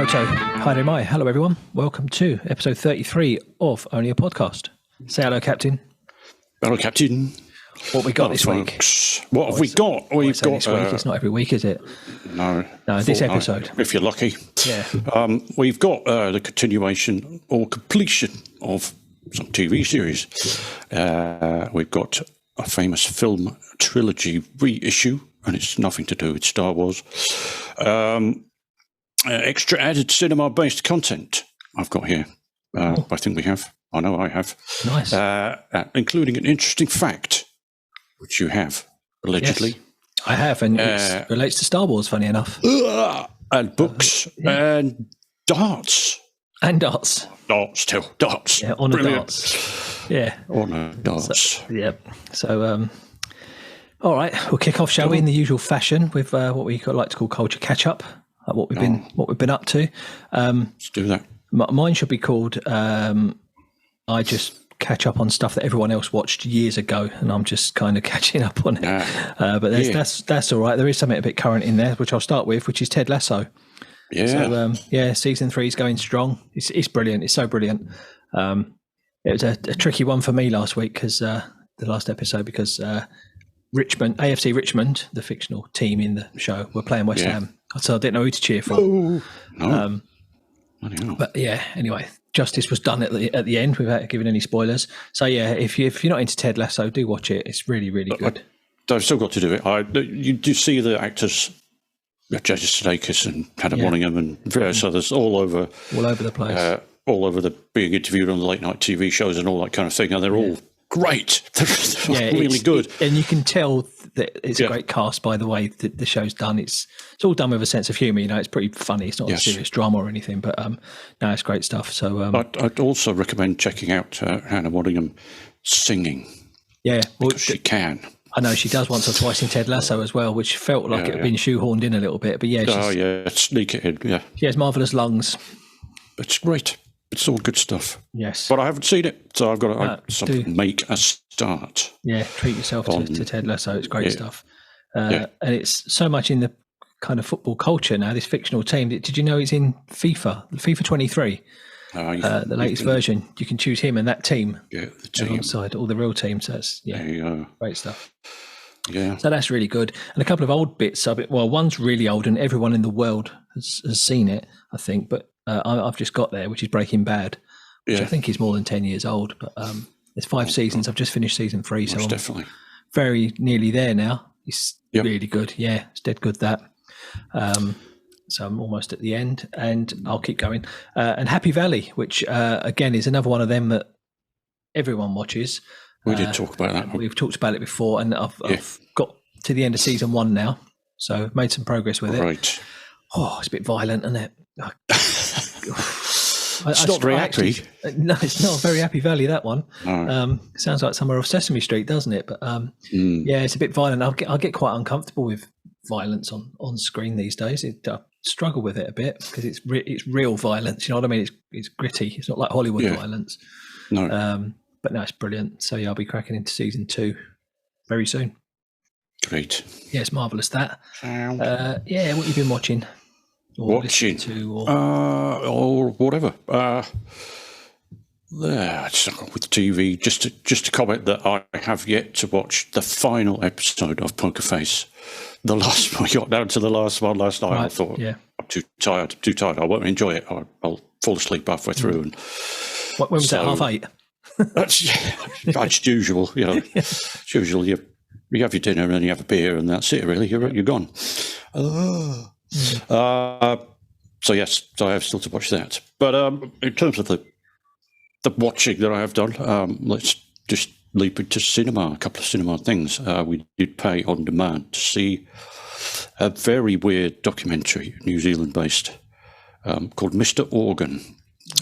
So, hi there, my. Hello, everyone. Welcome to episode 33 of Only a Podcast. Say hello, Captain. Hello, Captain. What we got this week? What have we got? We've got. This week. It's not every week, is it? No. This episode. If you're lucky. Yeah. We've got the continuation or completion of some TV series. We've got a famous film trilogy reissue, and it's nothing to do with Star Wars. Extra added cinema-based content I've got here. I think we have. I know I have. Nice. Including an interesting fact, which you have, allegedly. Yes, I have, and it relates to Star Wars, funny enough. And books and darts. And darts. Darts. Yeah, on the darts. Yeah. On the darts. So, all right, we'll kick off, shall we, in the usual fashion with what we like to call culture catch-up, what we've been up to. Let's do that. Mine should be called I just catch up on stuff that everyone else watched years ago, and I'm just kind of catching up on it. But that's all right. There is something a bit current in there, which I'll start with, which is Ted Lasso. Yeah. So, season 3 is going strong. It's brilliant. It's so brilliant. It was a tricky one for me last week because the last episode, because AFC Richmond, the fictional team in the show, were playing West Ham. So I didn't know who to cheer for. Oh, no. But yeah, anyway, justice was done at the end without giving any spoilers. So yeah, if you're not into Ted Lasso, do watch it. It's really, really good. I've still got to do it. You do see the actors, Jazz Odyssey and Hannah Waddingham and various others all over the place, all over being interviewed on the late night TV shows and all that kind of thing. And they're all great. They're really good. And you can tell that it's a great cast by the way that the show's done. It's all done with a sense of humour. It's pretty funny. It's not a serious drama or anything, but no, it's great stuff. So I'd also recommend checking out Hannah Waddingham singing. Yeah, because she can. I know she does once or twice in Ted Lasso as well, which felt like it had been shoehorned in a little bit. But sneak it in. Yeah, she has marvellous lungs. It's great. It's all good stuff. Yes. But I haven't seen it, so I've got to make a start. Yeah, treat yourself to Ted Lasso. It's great stuff. And it's so much in the kind of football culture now, this fictional team. Did you know it's in FIFA 23, the latest version? You can choose him and that team alongside all the real teams. So that's great stuff. Yeah. So that's really good. And a couple of old bits of it. Well, one's really old and everyone in the world has seen it, I think, but I've just got there, which is Breaking Bad, which I think is more than 10 years old. But it's 5 seasons. I've just finished season 3, so I'm definitely very nearly there now. It's really good. Yeah, it's dead good, that. So I'm almost at the end, and I'll keep going. And Happy Valley, which, again, is another one of them that everyone watches. We did talk about that. We've talked about it before, and I've got to the end of season 1 now, so made some progress with it. Right. Oh, it's a bit violent, isn't it? It's not very happy. No, it's not a very Happy Valley, that one. No. Sounds like somewhere off Sesame Street, doesn't it? But it's a bit violent. I'll get quite uncomfortable with violence on screen these days. I struggle with it a bit because it's real violence. You know what I mean? It's gritty. It's not like Hollywood violence. No. But no, it's brilliant. So I'll be cracking into season 2 very soon. Great. Yeah, it's marvellous, that. What have you been watching? Or whatever. With TV, just to comment that I have yet to watch the final episode of Poker Face. The last one, I got down to the last one last night. Right. I thought, I'm too tired. I won't enjoy it. I'll fall asleep halfway through. And when was that? 8:30? That's usual. It's usual. You have your dinner and then you have a beer and that's it. Really, you're gone. So yes, I have still to watch that. But in terms of the watching that I have done, let's just leap into cinema. A couple of cinema things. We did pay on demand to see a very weird documentary, New Zealand-based, called Mr. Organ.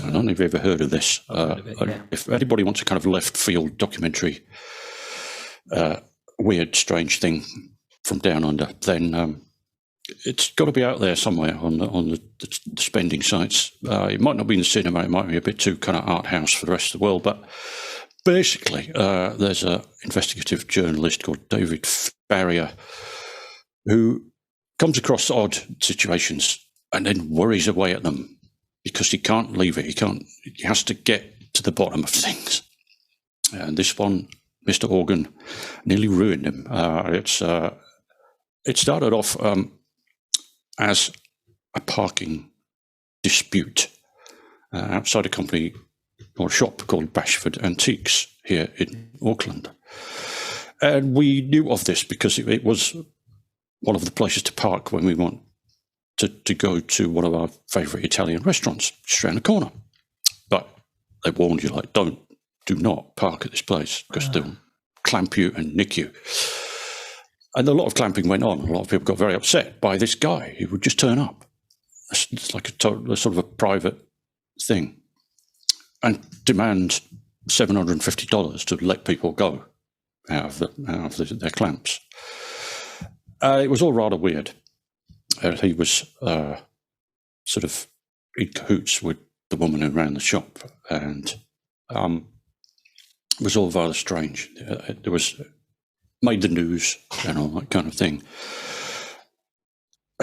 I don't know if you've ever heard of this. If anybody wants a kind of left field documentary, weird, strange thing from down under, then it's got to be out there somewhere on the spending sites. It might not be in the cinema. It might be a bit too kind of art house for the rest of the world. But basically, there's an investigative journalist called David Farrier who comes across odd situations and then worries away at them because he can't leave it. He has to get to the bottom of things. And this one, Mr. Organ, nearly ruined him. It started off as a parking dispute outside a company or a shop called Bashford Antiques here in Auckland. And we knew of this because it was one of the places to park when we want to go to one of our favourite Italian restaurants just around the corner. But they warned you, like, do not park at this place because they'll clamp you and nick you. And a lot of clamping went on. A lot of people got very upset by this guy who would just turn up. It's like a sort of a private thing, and demand $750 to let people go out of their clamps. It was all rather weird. He was sort of in cahoots with the woman who ran the shop, and it was all rather strange. It was made the news and all that kind of thing.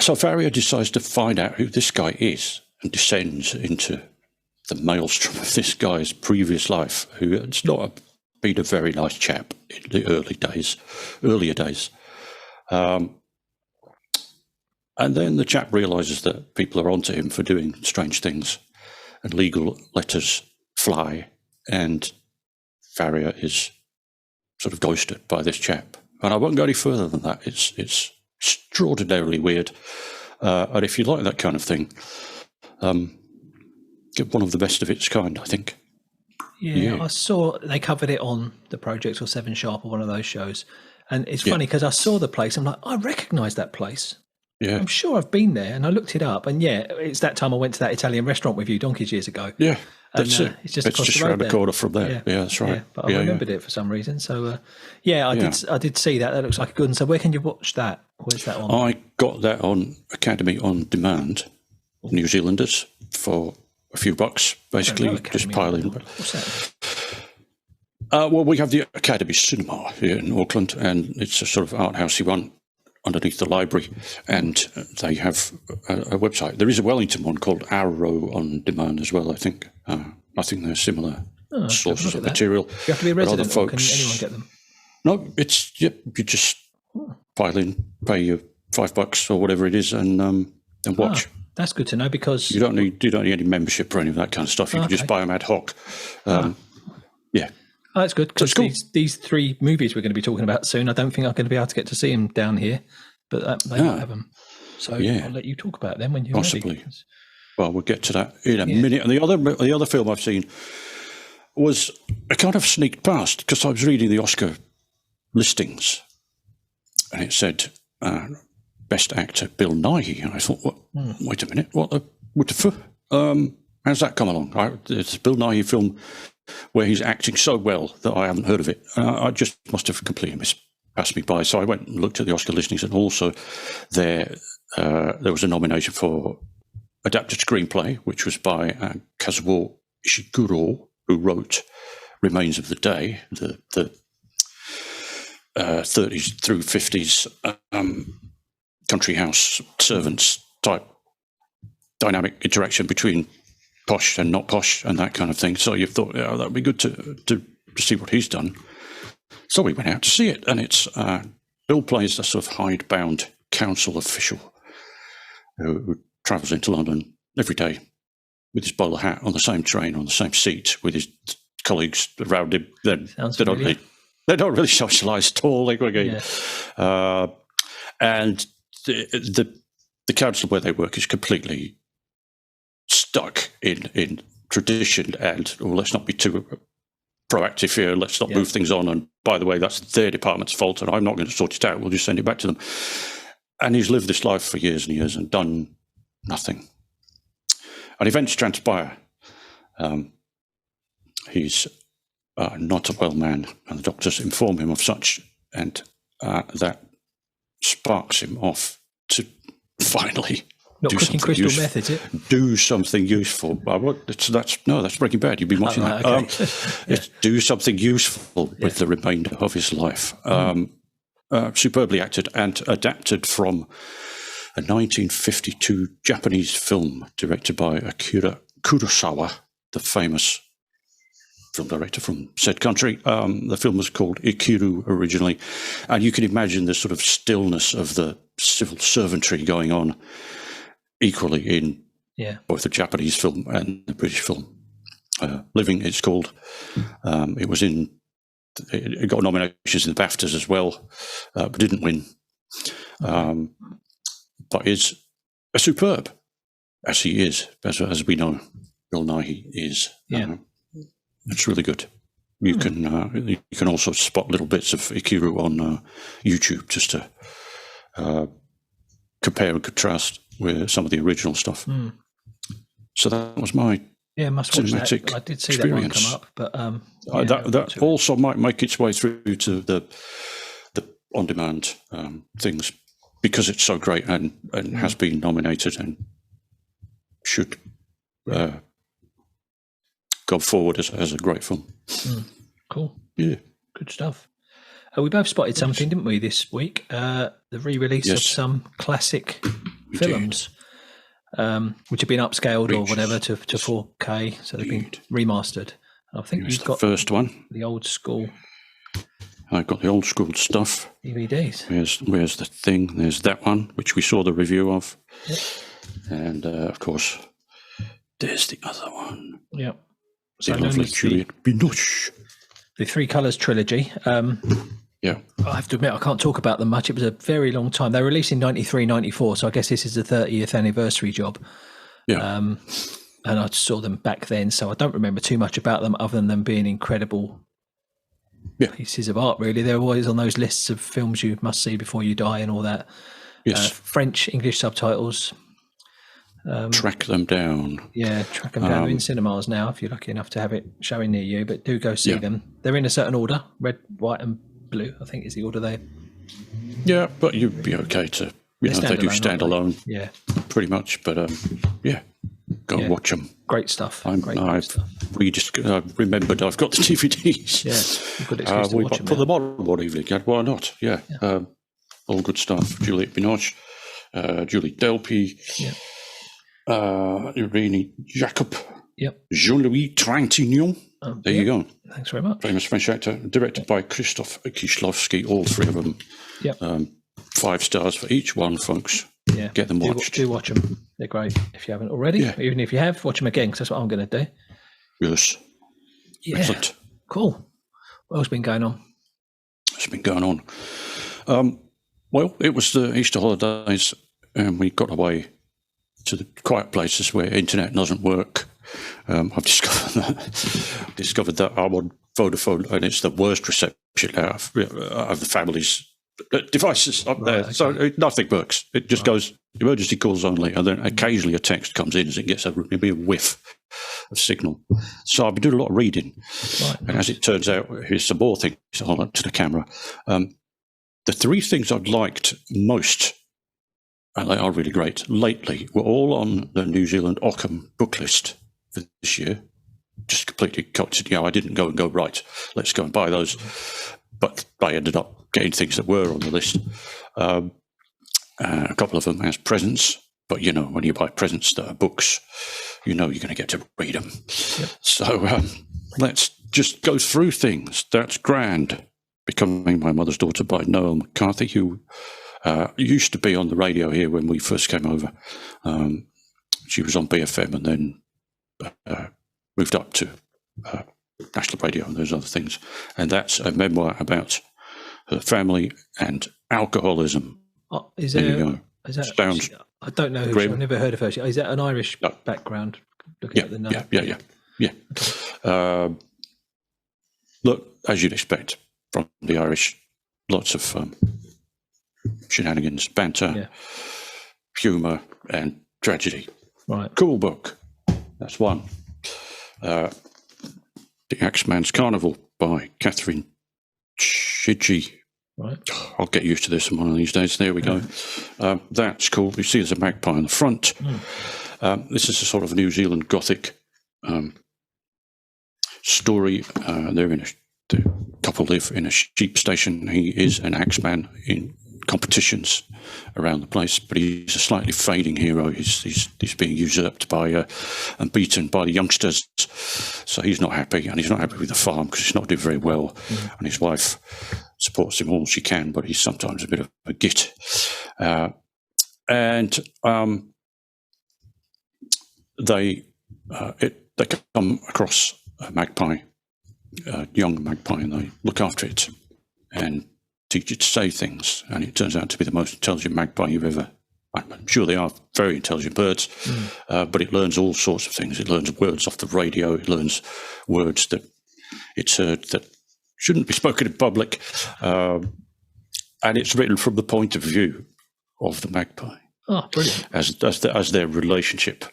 So Faria decides to find out who this guy is and descends into the maelstrom of this guy's previous life, who has not been a very nice chap in the earlier days. And then the chap realises that people are onto him for doing strange things, and legal letters fly, and Faria is sort of ghosted by this chap. And I won't go any further than that. It's extraordinarily weird. And if you like that kind of thing, get one of the best of its kind, I think. Yeah, I saw they covered it on The Project or 7 Sharp or one of those shows. And it's funny because I saw the place. I'm like, I recognise that place. Yeah. I'm sure I've been there, and I looked it up. And it's that time I went to that Italian restaurant with you donkeys years ago. Yeah, that's it. It's just around the corner from there. Yeah, that's right. Yeah, but I remembered it for some reason. So, I did see that. That looks like a good one. So where can you watch that? Where's that on? I got that on Academy On Demand, New Zealanders, for a few bucks, basically. Just pile in. What's that? Well, we have the Academy Cinema here in Auckland, and it's a sort of art housey one underneath the library, and they have a website. There is a Wellington one called Arrow On Demand as well, I think. I think they're similar sources of material. You have to be a resident, or can anyone get them? No, it's, you just file in, pay your $5 or whatever it is, and watch. That's good to know, because you don't need any membership or any of that kind of stuff. You can just buy them ad hoc. Yeah. Oh, that's good, because these 3 movies we're going to be talking about soon, I don't think I'm going to be able to get to see them down here, but they might have them. So I'll let you talk about them when you're possibly ready. Well, we'll get to that in a minute. And the other film I've seen was, I kind of sneaked past because I was reading the Oscar listings, and it said Best Actor Bill Nighy, and I thought, wait a minute, what the how's that come along? It's a Bill Nighy film where he's acting so well that I haven't heard of it. I just must have completely passed me by. So I went and looked at the Oscar listings, and also there was a nomination for adapted screenplay, which was by Kazuo Ishiguro, who wrote Remains of the Day, the 30s through 50s country house servants type dynamic interaction between posh and not posh and that kind of thing. So you thought, that would be good to see what he's done. So we went out to see it, and it's Bill plays a sort of hidebound council official who travels into London every day with his bowler hat on the same train, on the same seat, with his colleagues around him. They don't really socialise at all. And the council where they work is completely stuck in tradition, and let's not be too proactive here, let's not move things on, and by the way, that's their department's fault and I'm not going to sort it out, we'll just send it back to them. And he's lived this life for years and years and done nothing. And events transpire. He's not a well man, and the doctors inform him of such, and that sparks him off to finally not cooking crystal meth, is it? Do something useful. That's Breaking Bad. You've been watching that. Okay. Do something useful with the remainder of his life. Superbly acted and adapted from a 1952 Japanese film directed by Akira Kurosawa, the famous film director from said country. The film was called Ikiru originally, and you can imagine the sort of stillness of the civil servantry going on equally in both the Japanese film and the British film. Living, it's called. It got nominations in the BAFTAs as well, but didn't win. But is a superb, as he is, as we know, Bill Nighy is. It's really good. You can also spot little bits of Ikiru on YouTube just to compare and contrast with some of the original stuff. So that was my must watch cinematic that. I did see experience. that one come up, but that also might make its way through to the on-demand things, because it's so great and has been nominated and should go forward as a great film. Cool. Yeah. Good stuff. We both spotted something, didn't we, this week? The re-release of some classic films, which have been upscaled or whatever to 4K, so they've been remastered. I think you've got the first one. The old school. I've got the old school stuff. DVDs. Where's the thing? There's that one, which we saw the review of. Yep. And, of course, there's the other one. Yep. So the lovely Juliette Binoche. The Three Colours trilogy. Yeah. I have to admit, I can't talk about them much. It was a very long time. They were released in 93, 94, so I guess this is the 30th anniversary job. Yeah. And I saw them back then, so I don't remember too much about them other than them being incredible pieces of art, really. They're always on those lists of films you must see before you die and all that. Yes. French, English subtitles. Track them down. Yeah, track them down. They're in cinemas now, if you're lucky enough to have it showing near you, but do go see them. They're in a certain order, red, white and blue, I think is the order they... Yeah, but you'd be okay to, they do stand alone. Yeah. Pretty much, but go and watch them. Great stuff. I've remembered I've got the DVDs. Yeah, good excuse to watch them. Put them on one evening, why not? Yeah. All good stuff. Juliette Binoche, Julie Delpy, Irene Jacob, Jean-Louis Trintignant. There you go. Thanks very much. Famous French actor, directed by Krzysztof Kieślowski, all three of them. 5 stars for each one, folks. Yeah. Get them watched. Do watch them. They're great if you haven't already. Yeah. Even if you have, watch them again, because that's what I'm going to do. Yes. Yeah. Excellent. Cool. What else been going on? What's been going on? Well, it was the Easter holidays, and we got away to the quiet places where internet doesn't work. I've discovered that I'm on Vodafone, and it's the worst reception out of the family's devices up there. Okay. So nothing works. It just goes emergency calls only, and then occasionally a text comes in as it gets a whiff of signal. So I've been doing a lot of reading, and as it turns out, here's some more things. Hold on to the camera. The 3 things I've liked most, and they are really great, lately were all on the New Zealand Ockham book list for this year. Just completely cut. I didn't go right, let's go and buy those. But I ended up getting things that were on the list. A couple of them as presents, but when you buy presents that are books, you're going to get to read them. Yep. So let's just go through things. That's Grand, Becoming My Mother's Daughter by Noel McCarthy, who used to be on the radio here when we first came over. She was on BFM and then moved up to National Radio and those other things. And that's a memoir about her family and alcoholism. Is that sounds I don't know. I've never heard of her. Is that an Irish background? Looking at the name. Yeah. Look, as you'd expect from the Irish, lots of shenanigans, banter, humour, and tragedy. Right. Cool book. That's one. The Axeman's Carnival by Catherine Chidgey. Right. I'll get used to this one of these days. There we go. That's cool. You see there's a magpie on the front. This is a sort of New Zealand Gothic story. The couple live in a sheep station. He is an axeman in competitions around the place, but he's a slightly fading hero. He's being usurped by and beaten by the youngsters, so he's not happy, and he's not happy with the farm because it's not doing very well. And his wife supports him all she can, but he's sometimes a bit of a git. They come across a magpie, a young magpie, and they look after it and teach it to say things. And it turns out to be the most intelligent magpie you've ever. I'm sure they are very intelligent birds, but it learns all sorts of things. It learns words off the radio. It learns words that it's heard that shouldn't be spoken in public, and it's written from the point of view of the magpie. Oh, brilliant! As their relationship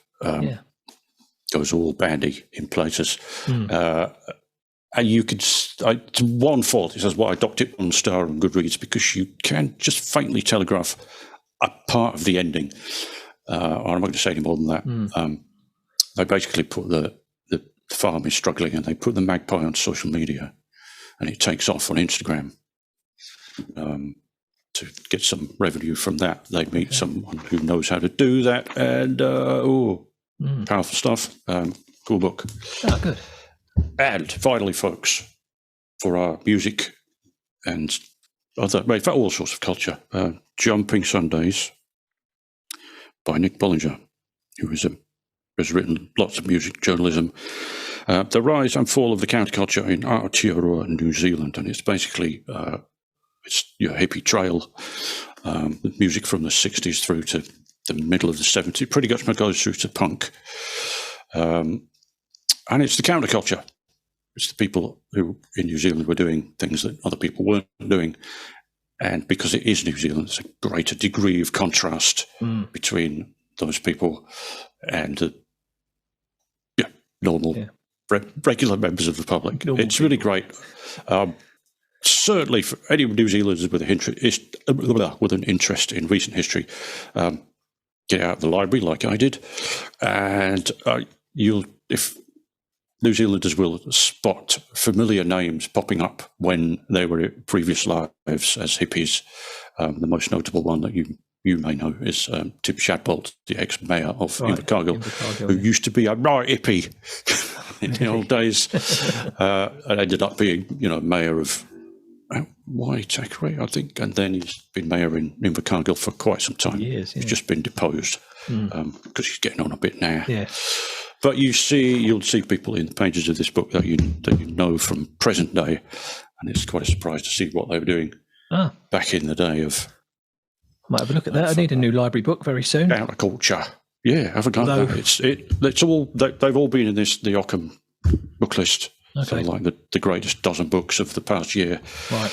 goes all bandy in places, and you could. It's one fault. It says, "Well, I docked it 1 star on Goodreads," because you can just faintly telegraph a part of the ending. I'm not going to say any more than that. They basically put the farm is struggling, and they put the magpie on social media, and it takes off on Instagram. To get some revenue from that, they meet someone who knows how to do that, and powerful stuff. Cool book. Oh, good. And finally, folks, for our music and for all sorts of culture, Jumping Sundays by Nick Bollinger, who has written lots of music journalism. The rise and fall of the counterculture in Aotearoa, New Zealand, and it's basically it's your hippie trail, music from the 60s through to the middle of the 70s, pretty much goes through to punk. And it's the counterculture. It's the people who in New Zealand were doing things that other people weren't doing. And because it is New Zealand, there's a greater degree of contrast between those people and the normal, regular members of the public. It's really great. Certainly for any New Zealanders with an interest in recent history, get out of the library like I did, and if New Zealanders will spot familiar names popping up when they were in previous lives as hippies. The most notable one that you may know is Tim Shadbolt, the ex-mayor of Invercargill, who used to be a right hippie in the old days, and ended up being, mayor of Waitakere, I think, and then he's been mayor in Invercargill for quite some time. Years, He's just been deposed because he's getting on a bit now. Yeah. But you'll see people in the pages of this book that you know from present day, and it's quite a surprise to see what they were doing back in the day of. I might have a look at that. I need a new library book very soon. Counterculture. Yeah, have a go at that. It's all they've all been in the Ockham book list. Okay. So like the greatest dozen books of the past year. Right.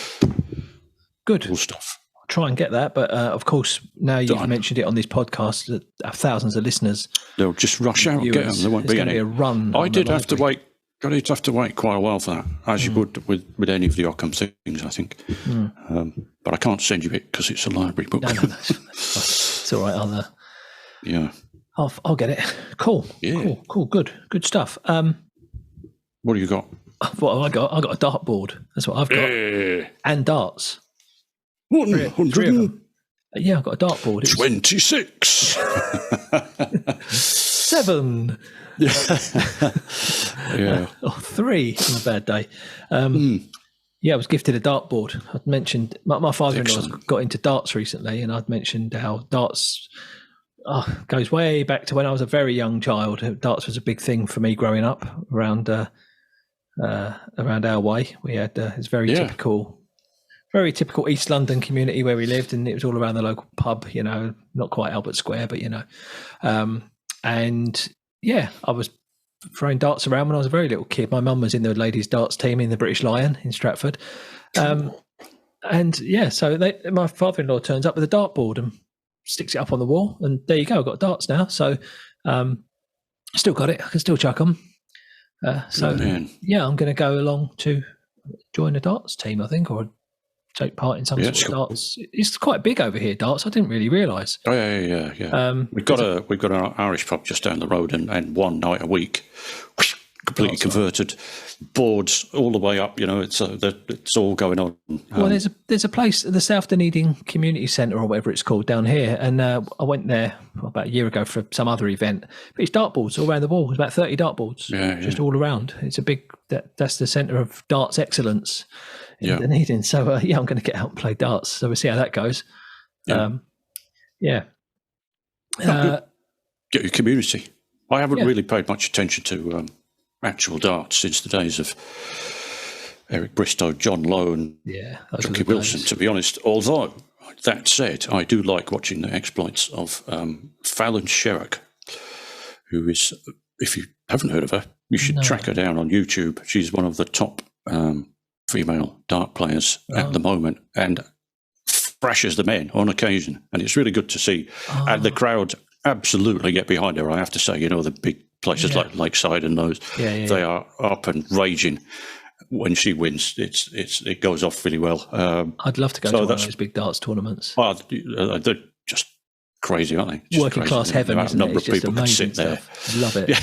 Good. Cool stuff. I'll try and get that, but of course, now you've mentioned it on this podcast, that thousands of listeners. They'll just rush out and get them. There won't be any. Be a run. I did have to wait. I did have to wait quite a while for that, as you would with any of the Ockham things, I think. But I can't send you it because it's a library book. No, it's all right. I'll get it. Cool. Yeah. Cool. Good stuff. What do you got? What have I got? I got a dartboard. That's what I've got. And darts. 100. Yeah, I've got a dartboard. 26. 7. Yeah. Or 3 on a bad day. Yeah, I was gifted a dartboard. I'd mentioned my father-in-law's got into darts recently, and I'd mentioned how darts goes way back to when I was a very young child. Darts was a big thing for me growing up around our way. We had it's very typical East London community where we lived, and it was all around the local pub. Not quite Albert Square, but and yeah, I was throwing darts around when I was a very little kid. My mum was in the ladies' darts team in the British Lion in Stratford, and yeah, so my father-in-law turns up with a dartboard and sticks it up on the wall, and there you go. I've got darts now, so still got it. I can still chuck them. Yeah, I'm going to go along to join a darts team, I think, or take part in some sort of darts. It's quite big over here, darts. I didn't really realise. Oh yeah. We've got an Irish pub just down the road, and one night a week, completely converted boards all the way up. It's all going on. Well, there's a place, the South Dunedin Community Centre or whatever it's called down here, and I went there about a year ago for some other event. But it's dartboards all around the wall. There's about 30 dartboards, just all around. It's a big. That's the centre of darts excellence in Dunedin. So I'm going to get out and play darts. So we'll see how that goes. Get your community. I haven't really paid much attention to actual darts since the days of Eric Bristow, John Lowe, and Chucky Wilson, to be honest. Although, that said, I do like watching the exploits of Fallon Sherrock, who is, if you haven't heard of her, you should track her down on YouTube. She's one of the top female dart players at the moment, and thrashes the men on occasion. And it's really good to see. And the crowd absolutely get behind her, I have to say. The big places like Lakeside and those, they are up and raging when she wins. It goes off really well. I'd love to go to one of those big darts tournaments. They're just crazy, aren't they? Just working class heaven, isn't it? A number of people can sit there. Love it.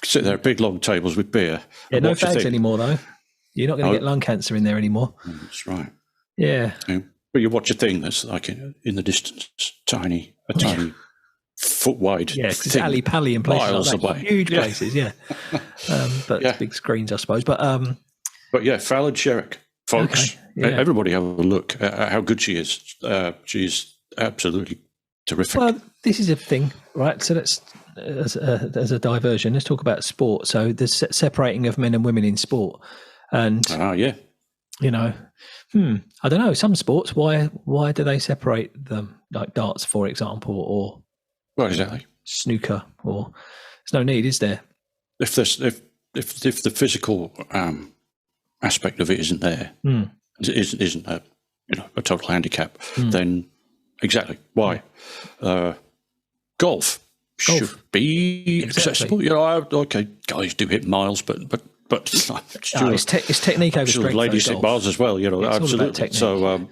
Sit there at big long tables with beer. Yeah, no fags anymore though. You're not going to get lung cancer in there anymore. That's right. Yeah. But you watch a thing that's like in the distance, tiny foot wide. Yeah, because it's alley pally in places like that. Away. Huge places, but big screens, I suppose. But Fallon Sherrock, folks, everybody have a look at how good she is. She's absolutely terrific. Well, this is a thing, right? So let's, as a diversion, let's talk about sport. So the separating of men and women in sport, and I don't know. Some sports, why do they separate them? Like darts, for example, or exactly snooker, or there's no need, is there? If the physical aspect of it isn't there, isn't a total handicap, then exactly why? Golf should be accessible. Okay, guys do hit miles, but it's technique over strength. Ladies hit bars as well, absolutely. So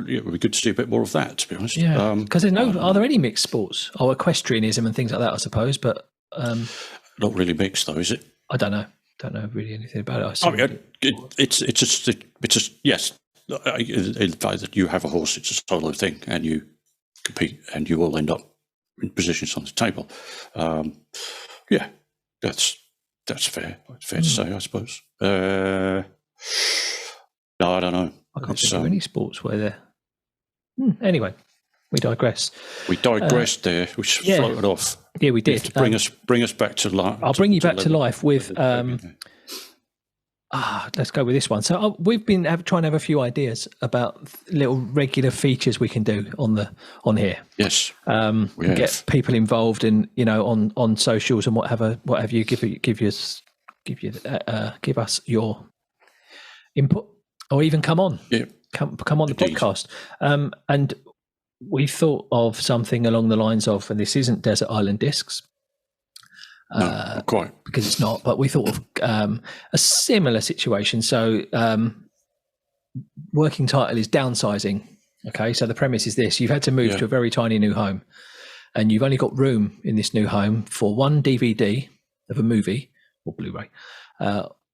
it would be good to see a bit more of that, to be honest. Yeah, because are there any mixed sports? Equestrianism and things like that, I suppose, but not really mixed though, is it? I don't know. Don't know really anything about it. It's just yes. In fact, that you have a horse, it's a solo thing, and you compete, and you all end up in positions on the table. That's fair. Fair to say, I suppose. No, I don't know. I can't think of any sports where they're. Anyway, we digress. We digressed there. We floated off. Yeah, we did. Bring us back to life. I'll bring you back to life with. Let's go with this one. So we've been trying to have a few ideas about little regular features we can do on here. Yes, get people involved in on socials and what have you. Give us your input, or even come on. Yeah, come on the podcast. And we thought of something along the lines of, and this isn't Desert Island Discs. No, not quite. Because it's not, but we thought of a similar situation. So working title is Downsizing. Okay, so the premise is this. You've had to move to a very tiny new home, and you've only got room in this new home for one DVD of a movie or Blu-ray,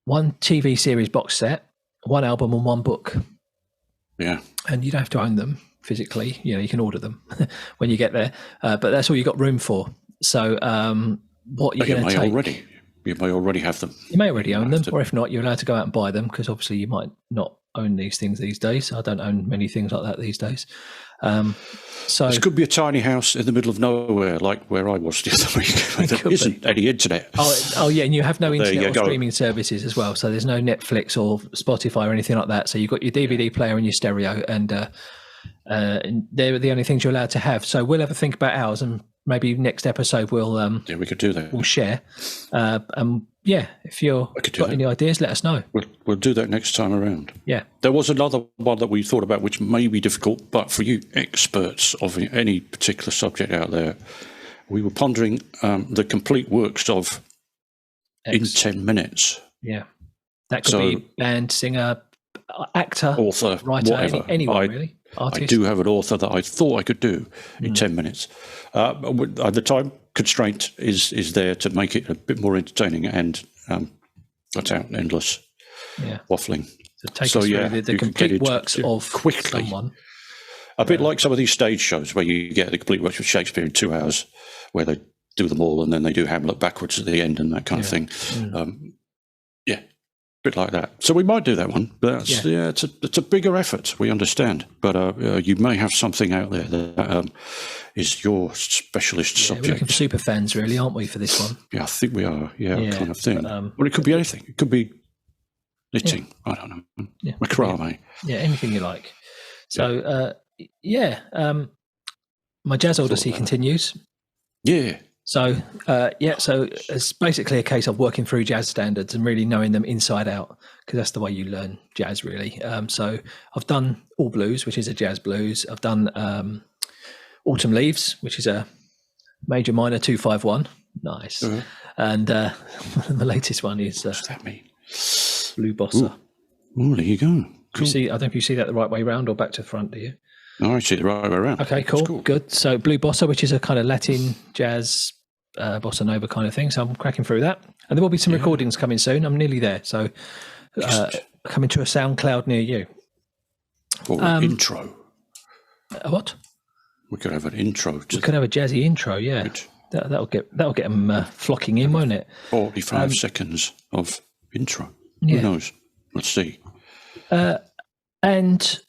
one TV series box set, one album and one book. Yeah. And you don't have to own them physically. You can order them when you get there, but that's all you got room for. So what you're going to take. You may already have them. You may already own them, or if not, you're allowed to go out and buy them, because obviously you might not own these things these days. I don't own many things like that these days. So this could be a tiny house in the middle of nowhere, like where I was the other week. There isn't any internet. Oh yeah, and you have no internet or streaming services as well. So there's no Netflix or Spotify or anything like that. So you've got your DVD player and your stereo, and they're the only things you're allowed to have. So we'll have a think about ours, and maybe next episode we'll we could do that. We'll share. If you've got any ideas, let us know. We'll do that next time around. Yeah. There was another one that we thought about, which may be difficult, but for you experts of any particular subject out there, we were pondering the complete works of in 10 minutes. Yeah. That could be band, singer, actor, author, writer, whatever. anyone really. Artist. I do have an author that I thought I could do in 10 minutes. The time constraint is there to make it a bit more entertaining and Cut out endless waffling. So take us through the complete works of quickly. Someone. A bit like some of these stage shows where you get the complete works of Shakespeare in 2 hours, where they do them all and then they do Hamlet backwards at the end and that kind of thing. A bit like that. So we might do that one, but it's a bigger effort. We understand, but you may have something out there that is your specialist subject. We're looking for super fans, really, aren't we, for this one? Yeah, I think we are. Kind of thing. But, it could be anything. It could be knitting. I don't know. Macrame. Yeah, anything you like. So, my Jazz Odyssey continues. Yeah. So, so it's basically a case of working through jazz standards and really knowing them inside out, because that's the way you learn jazz, really. So I've done All Blues, which is a jazz blues. I've done Autumn Leaves, which is a major minor 2-5-1. Nice. Mm-hmm. And the latest one is what's that mean? Blue Bossa. Oh, there you go. Cool. I don't know if you see that the right way round or back to the front, do you? No, I see it the right way around. Okay, cool. Good. So Blue Bossa, which is a kind of Latin jazz, bossa nova kind of thing. So I'm cracking through that. And there will be some recordings coming soon. I'm nearly there. So coming to a SoundCloud near you. Or an intro. What? We could have an intro. We could have a jazzy intro, yeah. Good. That'll get them flocking in, won't it? 45 seconds of intro. Who knows? Let's see. And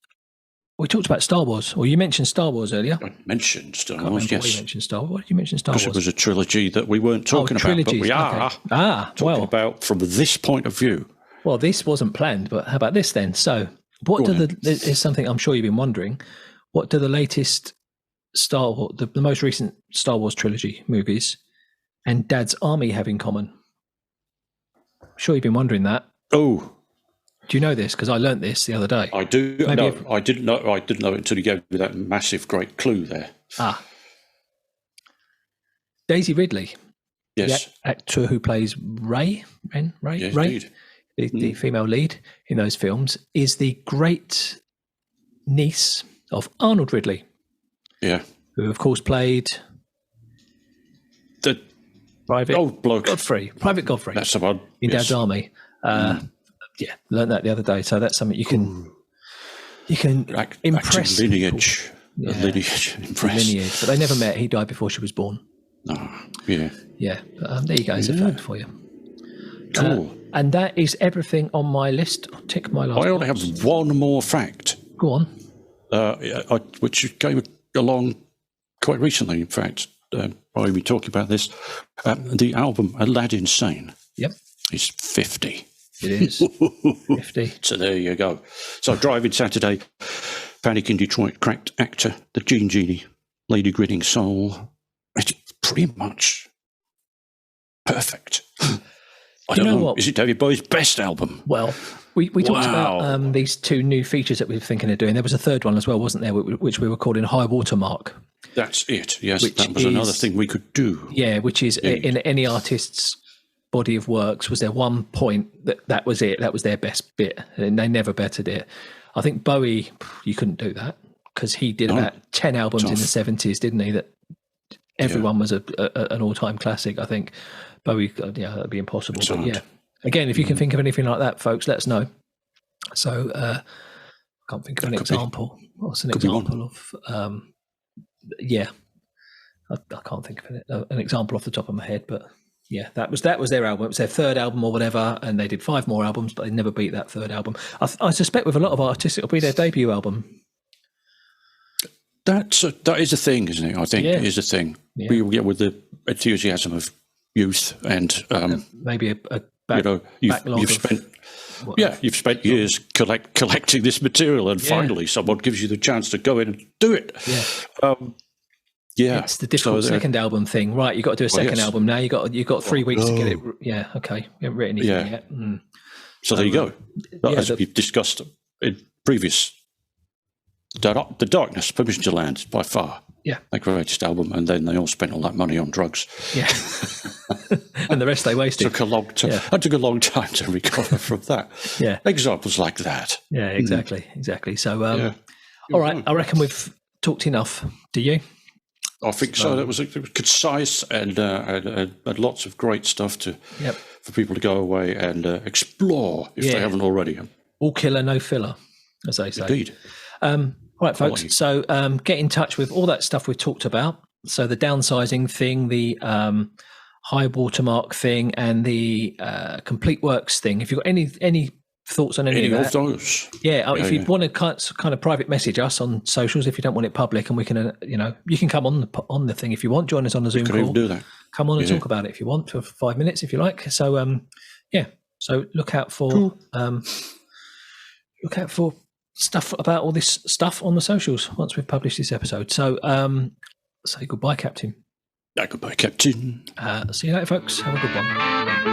we talked about Star Wars, or you mentioned Star Wars earlier. I mentioned Star Wars, yes. You mentioned Star Wars. What did you mention Star Wars? Because it was a trilogy that we weren't talking about, but we are talking about from this point of view. Well, this wasn't planned, but how about this then? So, is something I'm sure you've been wondering. What do the latest Star Wars, the most recent Star Wars trilogy movies, and Dad's Army have in common? I'm sure you've been wondering that. Oh. Do you know this? Because I learnt this the other day. I do. I didn't know it until you gave me that massive, great clue there. Daisy Ridley. Yes. The actor who plays Ray, yes, Ray, the female lead in those films, is the great niece of Arnold Ridley. Yeah. Who, of course, played the Private old bloke Private Godfrey. That's the one. In Dad's Army. Yeah, learned that the other day. So that's something you can impress lineage. Lineage, impress. Lineage, but they never met. He died before she was born. Oh, yeah. Yeah, but there you go. It's a fact for you. Cool. And that is everything on my list. I'll tick my last. I only have one more fact. Go on. Which came along quite recently, in fact. I'll be talking about this. The album Aladdin Sane. Yep. Is 50. It is 50. So there you go. So driving Saturday, Panic in Detroit, Cracked Actor, The Genie, Lady Grinning Soul. It's pretty much perfect. I don't know what? Is it David Bowie's best album? Well, we talked about these two new features that we were thinking of doing. There was a third one as well, wasn't there, which we were calling High Watermark. That's it, yes. That was another thing we could do. Yeah, which is in any artist's body of works, was there one point that was it, that was their best bit, and they never bettered it. I think Bowie, you couldn't do that, because he did about 10 albums in the 70s, didn't he, that everyone was an all-time classic. I think Bowie, that'd be impossible. But yeah, again, if you can think of anything like that, folks, let us know. So I can't think of an example. What's an example of I can't think of an example off the top of my head, but yeah, that was their album. It was their third album or whatever, and they did 5 more albums, but they never beat that third album. I suspect with a lot of artists, it'll be their debut album. That is a thing, isn't it? I think it is a thing. Yeah. We get with the enthusiasm of youth and maybe a backlog. You've spent years collecting this material, and finally someone gives you the chance to go in and do it. It's the difficult second album thing, right? You got to do a second album now. You got 3 weeks to get it. Yeah, okay. You haven't written anything yet. Mm. So there you go. As we've discussed in previous, The Darkness, Permission to Land, by far the greatest album, and then they all spent all that money on drugs. Yeah, and the rest they wasted. It took a long time. It took a long time to recover from that. Yeah, examples like that. Yeah, exactly. So, all right, I reckon we've talked enough. Do you? I think so. It was concise and lots of great stuff for people to go away and explore if they haven't already. All killer, no filler, as they say. Indeed. Right, folks. So get in touch with all that stuff we've talked about. So the downsizing thing, the high watermark thing, and the complete works thing. If you've got any thoughts on any of those, if you want to kind of private message us on socials, if you don't want it public, and we can, you can come on the thing if you want. Join us on a Zoom call. Do that. Come on and talk about it if you want for 5 minutes, if you like. So so look out for stuff about all this stuff on the socials once we've published this episode. So say goodbye, Captain. Goodbye, Captain. See you later, folks. Have a good one.